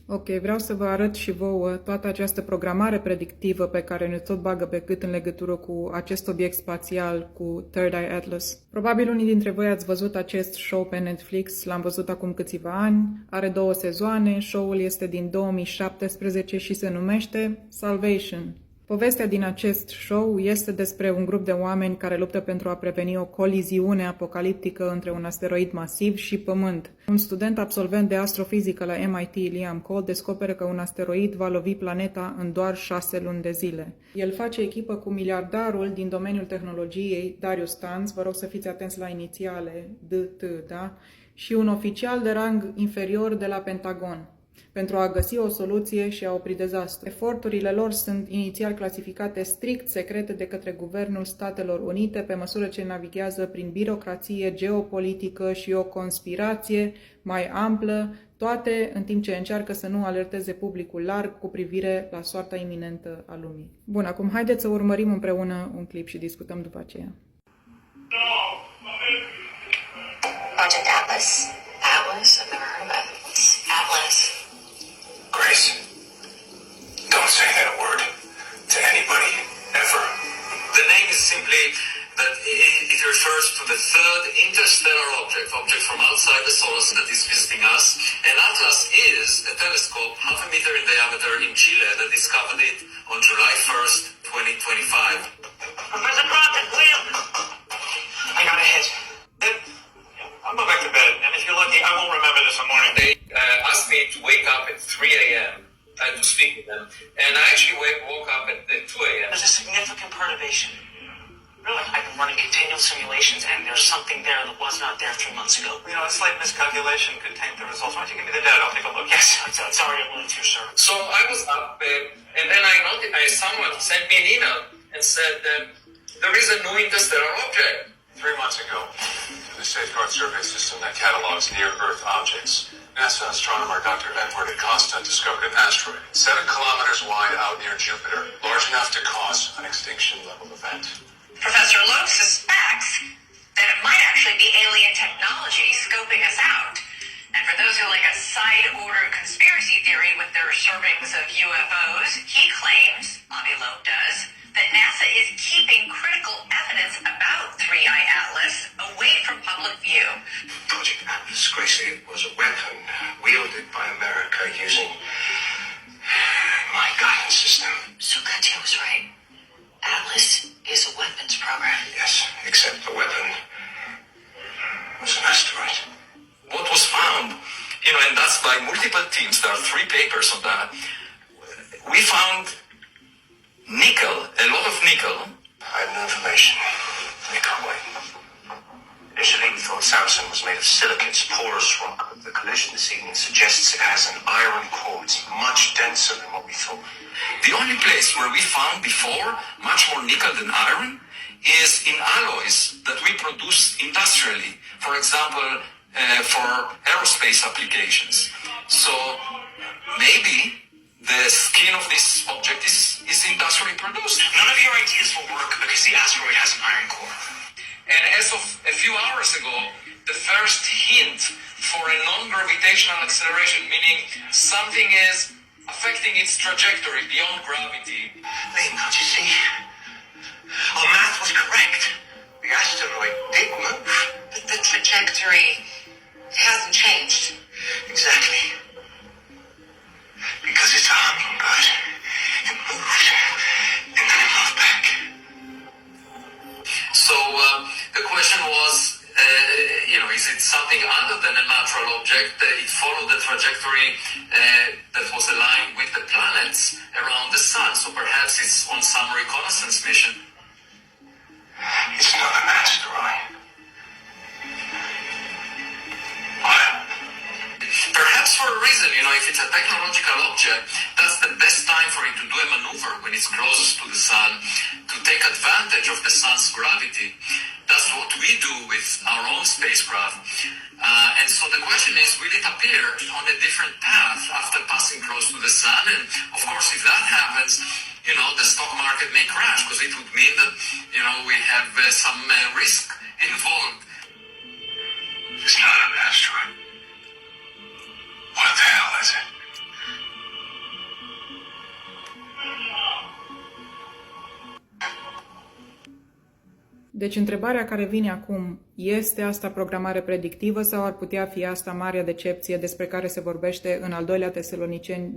Ok, vreau să vă arăt și vouă toată această programare predictivă pe care ne tot bagă pe cât în legătură cu acest obiect spațial, cu 3I-ATLAS. Probabil unii dintre voi ați văzut acest show pe Netflix, l-am văzut acum câțiva ani, are 2 sezoane, show-ul este din 2017 și se numește Salvation. Povestea din acest show este despre un grup de oameni care luptă pentru a preveni o coliziune apocaliptică între un asteroid masiv și Pământ. Un student absolvent de astrofizică la MIT, Liam Cole, descoperă că un asteroid va lovi planeta în doar 6 luni de zile. El face echipă cu miliardarul din domeniul tehnologiei, Darius Tanz, vă rog să fiți atenți la inițiale, DT, da? Și un oficial de rang inferior de la Pentagon, pentru a găsi o soluție și a opri dezastru. Eforturile lor sunt inițial clasificate strict secrete de către Guvernul Statelor Unite pe măsură ce navighează prin birocrație, geopolitică și o conspirație mai amplă, toate în timp ce încearcă să nu alerteze publicul larg cu privire la soarta iminentă a lumii. Bun, acum haideți să urmărim împreună un clip și discutăm după aceea. Project Atlas. Atlas? I've never heard of that. Atlas. Grace, don't say that word to anybody, ever. The name is simply that it refers to the third interstellar object from outside the solar system that is visiting us. And Atlas is a telescope half a meter in diameter in Chile that discovered it on July 1st, 2025. Professor Crockett, William! I got a hit. I'll go back to bed, and if you're lucky, I won't remember this in the morning. They asked me to wake up at 3 a.m. and to speak with them. And I actually woke up at 2 a.m. There's a significant perturbation. Really? I've been running continual simulations, and there's something there that was not there 3 months ago. You know, a slight miscalculation could taint the results. Why don't you give me the data? I'll take a look. Yes, it's already alluded to, sir. So I was up, and then I noticed someone sent me an email and said there is a new interstellar object. 3 months ago, the Safeguard Survey System that catalogs near-Earth objects, NASA astronomer Dr. Edward Acosta discovered an asteroid 7 kilometers wide out near Jupiter, large enough to cause an extinction-level event. Professor Lowe suspects that it might actually be alien technology scoping us out. And for those who like a side-order conspiracy theory with their servings of UFOs, he claims, Avi Lowe does, that NASA is keeping critical evidence about 3I-ATLAS away from public view. Project Atlas, Gracie, was a weapon wielded by America using my guidance system. So Katia was right. Atlas is a weapons program. Yes, except the weapon was an asteroid. What was found, and that's by multiple teams, there are 3 papers on that, we found nickel, a lot of nickel. I have no information. Nickel, wait. Initially, we thought Samson was made of silicates, porous rock. The collision this evening suggests it has an iron core. It's much denser than what we thought. The only place where we found before much more nickel than iron is in alloys that we produce industrially. For example, for aerospace applications. So maybe the skin of this object is industrially produced. None of your ideas will work because the asteroid has an iron core. And as of a few hours ago, the first hint for a non-gravitational acceleration, meaning something is affecting its trajectory beyond gravity. Liam, can't you see? Our math was correct. The asteroid did move. But the trajectory hasn't changed. Exactly. Because it's a hummingbird. It moved, and then it moved back. So the question was, is it something other than a natural object? It followed the trajectory that was aligned with the planets around the sun. So perhaps it's on some reconnaissance mission. It's not an asteroid. Why? Perhaps for a reason, if it's a technological object, that's the best time for it to do a maneuver when it's closest to the sun, to take advantage of the sun's gravity. That's what we do with our own spacecraft. And so the question is, will it appear on a different path after passing close to the sun? And of course, if that happens, the stock market may crash because it would mean that, we have some risk involved. It's not an asteroid. What the hell is it? Deci întrebarea care vine acum, este asta programare predictivă sau ar putea fi asta marea decepție despre care se vorbește în al doilea Tesaloniceni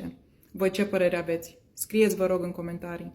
2:11? Voi ce părere aveți? Scrieți, vă rog, în comentarii.